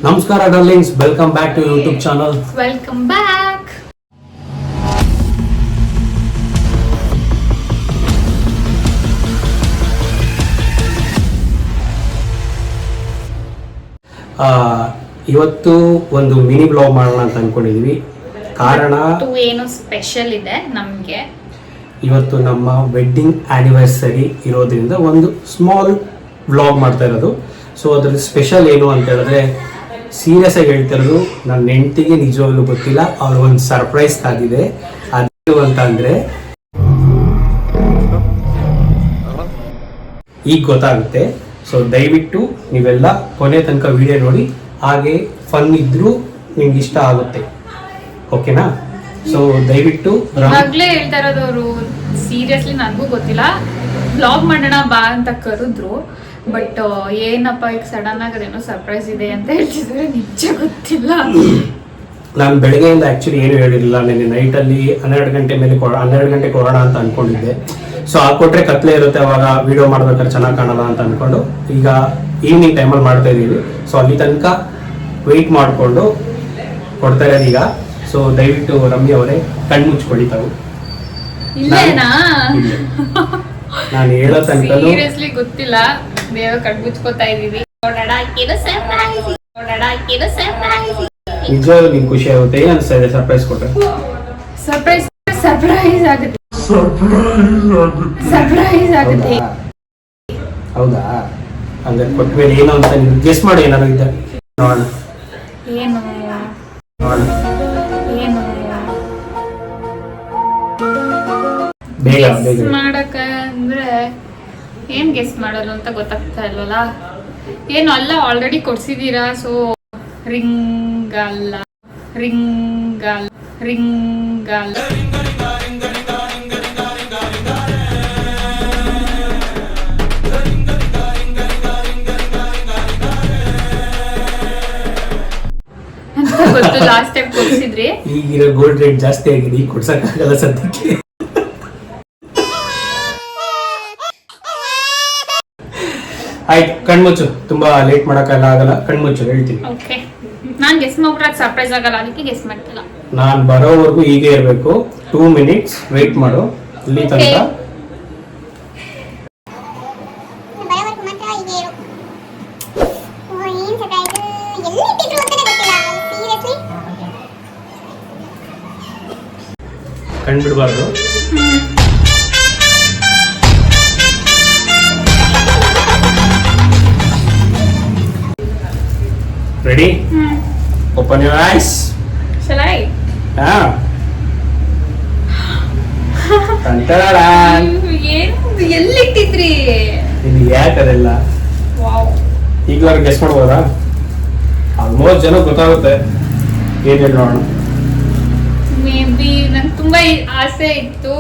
ನಮಸ್ಕಾರ darlings, welcome back to YouTube channel. Welcome back. ಇವತ್ತು ಒಂದು ಮಿನಿ ಬ್ಲಾಗ್ ಮಾಡೋಣ ಅಂತ ಅನ್ಕೊಂಡಿದೀವಿ. ಕಾರಣ ಏನು ಸ್ಪೆಷಲ್ ಇದೆ ನಮಗೆ. ಇವತ್ತು ನಮ್ಮ ವೆಡ್ಡಿಂಗ್ ಆನಿವರ್ಸರಿ ಇರೋದ್ರಿಂದ ಒಂದು ಸ್ಮಾಲ್ ವ್ಲಾಗ್ ಮಾಡ್ತಾ ಇರೋದು. ಸೊ ಅದ್ರಲ್ಲಿ ಸ್ಪೆಷಲ್ ಏನು ಅಂತ ಹೇಳಿದ್ರೆ, ಸೀರಿಯಸ್ ಆಗಿ ಹೇಳ್ತಿರೋದು, ನನ್ನ ಹೆಂಡತಿಗೆ ನಿಜವಾಗ್ಲೂ ಗೊತ್ತಿಲ್ಲ, ಅವ್ರು ಒಂದು ಸರ್ಪ್ರೈಸ್ ಆಗಿದೆ. ಅದು ಅಂತ ಅಂದ್ರೆ ಈಗ ಗೊತ್ತಾಗುತ್ತೆ. ಸೊ ದಯವಿಟ್ಟು ನೀವೆಲ್ಲ ಕೊನೆ ತನಕ ವಿಡಿಯೋ ನೋಡಿ, ಹಾಗೆ ಫನ್ ಇದ್ರೂ ನಿಮ್ಗೆ ಇಷ್ಟ ಆಗುತ್ತೆ. ಓಕೆನಾ? ಸೊ ದಯವಿಟ್ಟು ಆಗ್ಲೇ ಹೇಳ್ತಾ ಇರೋದು ಅವರು. ಸೀರಿಯಸ್ಲಿ ನನಗೂ ಗೊತ್ತಿಲ್ಲ, ಬ್ಲಾಗ್ ಮಾಡೋಣ ಬಾ ಅಂತ ಕರೆದ್ರು. ಬಟ್ ಏನಪ್ಪ ಈಗ ಸಡನ್ ಆಗಿ ಅದೇನೋ ಸರ್ಪ್ರೈಸ್ ಇದೆ ಅಂತ ಹೇಳ್ತಿದ್ರೆ ನಿಜ ಗೊತ್ತಿಲ್ಲ. ನಾನು ಬೆಳಗ್ಗೆಯಿಂದ ಆಕ್ಚುಲಿ ಏನು ಹೇಳಿರಲಿಲ್ಲ. ನೆನ್ನೆ ನೈಟಲ್ಲಿ 12 ಗಂಟೆ ಕೊಡೋಣ ಅಂತ ಅನ್ಕೊಂಡಿದ್ದೆ. ಸೊ ಕೊಟ್ರೆ ಕತ್ಲೆ ಇರುತ್ತೆ, ಅವಾಗ ವಿಡಿಯೋ ಮಾಡ್ಬೇಕಾದ್ರೆ ಚೆನ್ನಾಗಿ ಕಾಣಲ್ಲ ಅಂತ ಅನ್ಕೊಂಡು ಈಗ ಈವ್ನಿಂಗ್ ಟೈಮಲ್ಲಿ ಮಾಡ್ತಾ ಇದ್ದೀವಿ. ಸೊ ಅಲ್ಲಿ ತನಕ ವೆಯ್ಟ್ ಮಾಡಿಕೊಂಡು ಕೊಡ್ತಾ ಇರೋದು ಈಗ. ಸೊ ದಯವಿಟ್ಟು ರಮ್ಯ ಅವರೇ ಕಣ್ಣು ಮುಚ್ಕೊಳ್ಳಿ ತಾವು. ನಾನು ಹೇಳೋ ತನಕ ಸೀರಿಯಸ್ಲಿ ಗೊತ್ತಿಲ್ಲ, ಬೇಗ ಕಣ್ಣು ಮುಚ್ಕೋತಾ ಇದೀವಿ. ನಿಜವಾಗ್ಲೂ ನಿಮ್ಗೆ ಖುಷಿ ಆಗುತ್ತೆ. ಏನ್ ಅನಿಸ್ತಾ ಇದೆ ಸರ್ಪ್ರೈಸ್ ಕೊಟ್ರೆ? ಸರ್ಪ್ರೈಸ್ ಆಗುತ್ತೆ. ಹೌದಾ? ಅಂದ್ರೆ ಕೊಟ್ಮೇಲೆ ಏನು ಅಂತ ಗೆಸ್ ಮಾಡಿ. ಏನಾದ್ರು ಇದೆ ನೋಡೋಣ. ಏನು ಬೇಗ ಮಾಡಕ ಅಂದ್ರೆ ಏನ್ ಗೆಸ್ ಮಾಡಲು ಅಂತ ಗೊತ್ತಾಗ್ತಾ ಇಲ್ವಲ್ಲ. ಏನು ಅಲ್ಲ, ಆಲ್ರೆಡಿ ಕೊಡ್ಸಿದೀರಾ. ಸೊ ರಿಂಗ್ ಅಲ್ಲ. ಗೊತ್ತು, ಲಾಸ್ಟ್ ಟೈಮ್ ಕೊಡ್ಸಿದ್ರಿ. ಈಗಿರೋ ಗೋಲ್ಡ್ ರೇಟ್ ಜಾಸ್ತಿ ಆಗಿದೆ, ಈಗ ಕೊಡ್ಸಕ್ಕಾಗಲ್ಲ ಸದ್ಯಕ್ಕೆ. ಆಯ್ತು, ಕಣ್ಮುಚ್ಚು. ತುಂಬಾ ಲೇಟ್ ಮಾಡಕ್ಕೆಲ್ಲ ಆಗಲ್ಲ, ಕಣ್ಮುಚ್ಚು ಹೇಳ್ತೀನಿ. ಓಕೆ, ನಾನ್ ಗೆಸ್ ಮಾಡ್ಬಿಟ್ರೆ ಸರ್ಪ್ರೈಸ್ ಆಗಲ್ಲ, ಅದಕ್ಕೆ ಗೆಸ್ ಮಾಡ್ತಿಲ್ಲ. ನಾನ್ ಬರೋವರೆಗೂ ಹೀಗೆ ಇರಬೇಕು. 2 minutes ವೇಟ್ ಮಾಡು. ಇಲ್ಲಿ ತನಕ ಕಣ್ಬಿಡ್ಬಾರ್ದು. Ready? Open your eyes. Shall I? Yeah. Tantaran. ಏನು ಎಲ್ಲಿಟ್ಟಿದ್ರಿ? ಇದು ಯಾಕದೆಲ್ಲ? ವಾವ್. ಈಗಲಾರು ಗೆಸ್ ಮಾಡ್ಬೋದಾ? ಆಲ್ಮೋಸ್ಟ್ ಜನ ಗೊತ್ತಾಗುತ್ತೆ. ಏನ್ ಹೇಳಿ ನೋಡೋಣ. ಮೇ ಬಿ ನಂಗೆ ತುಂಬಾ ಆಸೆ ಇತ್ತು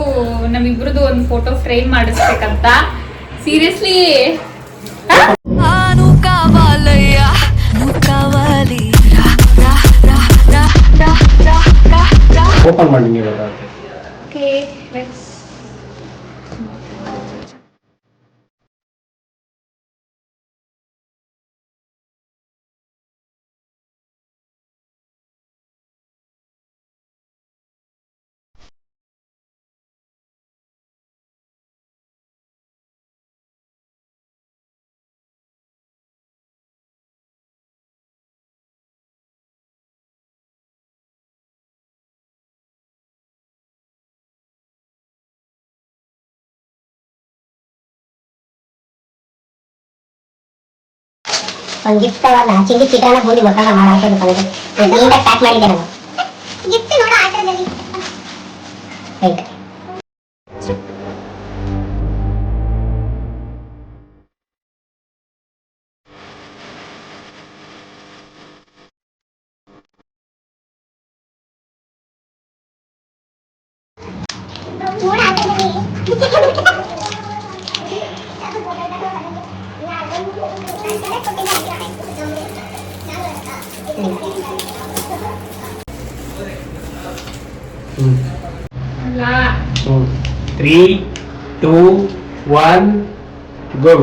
ನಮ್ಮಿಬ್ರದ್ದು ಒಂದು ಫೋಟೋ ಫ್ರೇಮ್ ಮಾಡಿಸ್ಬೇಕಂತ. ಸೀರಿಯಸ್ಲಿ ಓಪನ್ ಮಾಡಿ ನೀವು ಗೊತ್ತಾಗುತ್ತೆ. Okay, let's. ಒಂದು ಗಿಫ್ಟ್ ತಗೊಳ್ಳ, ಚಿಲ್ಲಿ ಚಿತ್ರಾನ್ನ ಬೂಂದಿ ಗೊತ್ತಾಗ ಮಾಡಾಕೋದು ಬಂದು ನೀಟಾಗಿ ಪ್ಯಾಕ್ ಮಾಡಿದ್ದೆ ನಾನು. ಗಿಫ್ಟ್ ನೋಡ ಆಟದಲ್ಲಿ ರೈಟ್. ನೋಡ ಆಟದಲ್ಲಿ ಅಲ್ಲ. 3, 2, 1, go.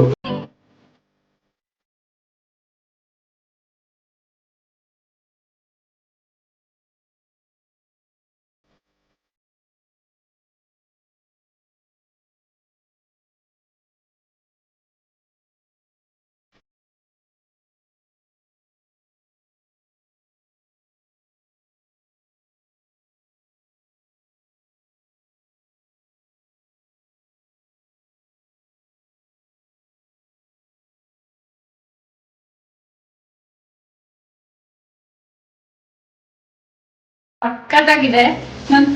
ಪಕ್ಕದಾಗಿದೆ. ನಾನು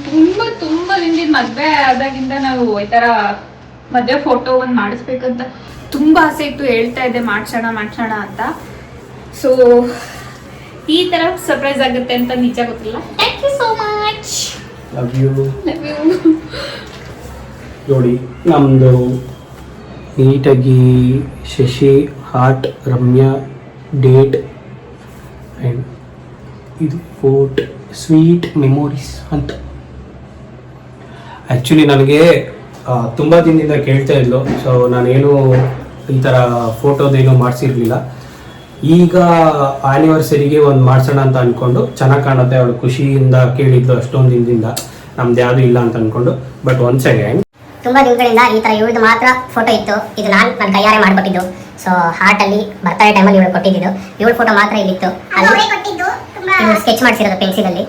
ತುಂಬಾ ದಿನದಿಂದ ಮದ್ವೆ ಆದಾಗಿಂದ ನಾವು ಈ ತರ ಮದ್ವೆ ಫೋಟೋ ಒಂದು ಮಾಡಿಸ್ಬೇಕಂತ ತುಂಬಾ ಆಸೆ ಇತ್ತು. ಹೇಳ್ತಾ ಇದ್ದೆ ಮಾಡ್ಸೋಣ ಅಂತ. ಸೊ ಈ ತರ ಸರ್ಪ್ರೈಸ್ ಆಗುತ್ತೆ ಅಂತ ನಿಜ ಗೊತ್ತಿಲ್ಲ. Thank you so much. Love you. Love you. ನೋಡಿ ನಮ್ಮದು ನೀಟಾಗಿ Shashi, heart, Ramya, date and ಇದು ಫೋರ್ಟ್ ಸ್ವೀಟ್ ಮೆಮೊರೀಸ್ ಅಂತ. ಆ್ಯಕ್ಚುಲಿ ನನಗೆ ತುಂಬ ದಿನದಿಂದ ಕೇಳ್ತಾ ಇದ್ಲು. ಸೊ ನಾನೇನು ಈ ಥರ ಫೋಟೋದೇನು ಮಾಡಿಸಿರ್ಲಿಲ್ಲ. ಈಗ ಆ್ಯನಿವರ್ಸರಿಗೆ ಒಂದು ಮಾಡಿಸೋಣ ಅಂತ ಅಂದ್ಕೊಂಡು ಚೆನ್ನಾಗಿ ಕಾಣುತ್ತೆ. ಅವಳು ಖುಷಿಯಿಂದ ಕೇಳಿದ್ಲು ಅಷ್ಟೊಂದು ದಿನದಿಂದ, ನಮ್ದು ಯಾವುದೂ ಇಲ್ಲ ಅಂತ ಅಂದ್ಕೊಂಡು. ಬಟ್ ಒನ್ ಸೆಕೆಂಡ್, ತುಂಬಾ ದಿನಗಳಿಂದ ಈ ತರ ಇವಳದು ಮಾತ್ರ ಫೋಟೋ ಇತ್ತು. ಇದು ನನ್ನ ಕೈಯಾರೆ ಮಾಡ್ಕೊಟ್ಟಿದ್ದು. ಸೊ ಹಾರ್ಟ್ ಅಲ್ಲಿ ಬರ್ತಾರೆ ಟೈಮಲ್ಲಿ ಇವಳು ಕೊಟ್ಟಿದ್ದು. ಇವಳ ಫೋಟೋ ಮಾತ್ರ ಇಲ್ಲಿತ್ತು. ಅಲ್ಲಿ ಇವಳು ಸ್ಕೆಚ್ ಮಾಡಿಸಿರೋದು ಪೆನ್ಸಿಲ್ ಅಲ್ಲಿ.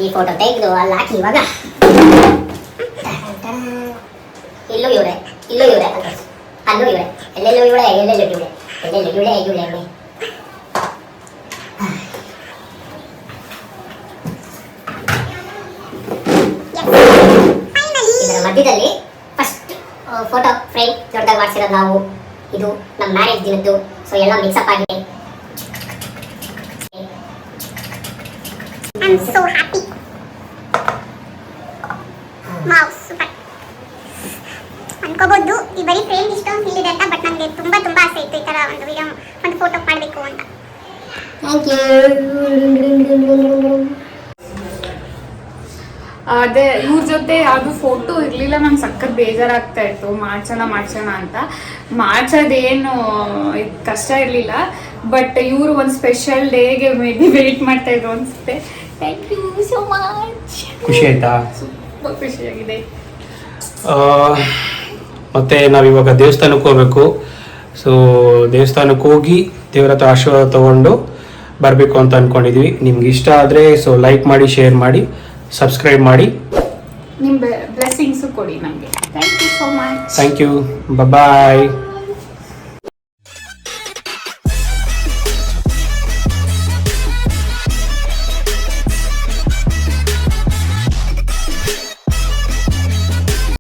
ಈ ಫೋಟೋ ತೆಗೆದು ಅಲ್ಲಿ ಹಾಕಿ ಇವಾಗ ಇಲ್ಲೂ ಇವಳೆ, ಅಲ್ಲೂ ಇವಳೆ, ಎಲ್ಲೆಲ್ಲೂ ಇವಳೆ. ಇದರ ಮಧ್ಯದಲ್ಲಿ ಫಸ್ಟ್ ಫೋಟೋ ಫ್ರೇಮ್ ದೊಡ್ಡದಾಗಿ ಮಾಡಿಸಿರೋದು ನಾವು. ಇದು ನಮ್ಮ ಮ್ಯಾರೇಜ್ ದಿನದ್ದು. ಸೊ ಎಲ್ಲ ಮಿಕ್ಸಪ್ ಆಗಿದೆ. I'm so happy. Wow, super. ಅನ್ಕೋಬಹುದು ಈ ಬರೀ ಫ್ರೇಮ್ ಇಷ್ಟೊಂದು ಫೀಲ್ ಇದೆ ಅಂತ. ಬಟ್ ನನಗೆ ತುಂಬಾ ಆಸೆ ಇತ್ತು ಈ ತರ ಒಂದು ವಿಡಿಯೋ, ಒಂದು ಫೋಟೋ ಮಾಡಬೇಕು ಅಂತ. Thank you. ಅದೇ ಇವ್ರ ಜೊತೆ ಯಾವುದು ಫೋಟೋ ಇರಲಿಲ್ಲ. ನಂಗೆ ಸಖತ್ ಬೇಜಾರಾಗ್ತಾ ಇತ್ತು. ಮಾಡ್ಸೋಣ ಅಂತ. ಮಾಡ್ಸೋದೇನು ಕಷ್ಟ ಇರಲಿಲ್ಲ. ಬಟ್ ಇವರು ಒಂದು ಸ್ಪೆಷಲ್ ಡೇಗೆ ಮೇ ಬಿ ವೆಯ್ಟ್ ಮಾಡ್ತಾ ಇದ್ರು ಅನಿಸುತ್ತೆ. Thank you so much. ಖುಷಿ ಆಯ್ತಾ? ತುಂಬ ಖುಷಿಯಾಗಿದೆ. ಮತ್ತು ನಾವಿವಾಗ ದೇವಸ್ಥಾನಕ್ಕೆ ಹೋಗ್ಬೇಕು. ಸೊ ದೇವಸ್ಥಾನಕ್ಕೆ ಹೋಗಿ ದೇವರ ಹತ್ರ ಆಶೀರ್ವಾದ ತೊಗೊಂಡು ಬರಬೇಕು ಅಂತ ಅಂದ್ಕೊಂಡಿದ್ವಿ. ನಿಮ್ಗೆ ಇಷ್ಟ ಆದರೆ ಸೊ ಲೈಕ್ ಮಾಡಿ, ಶೇರ್ ಮಾಡಿ, ಸಬ್ಸ್ಕ್ರೈಬ್ ಮಾಡಿ. ನಿಮ್ಮ ಬ್ಲೆಸ್ಸಿಂಗ್ಸು ಕೊಡಿ ನಮಗೆ. Thank you so much. Thank you. Bye.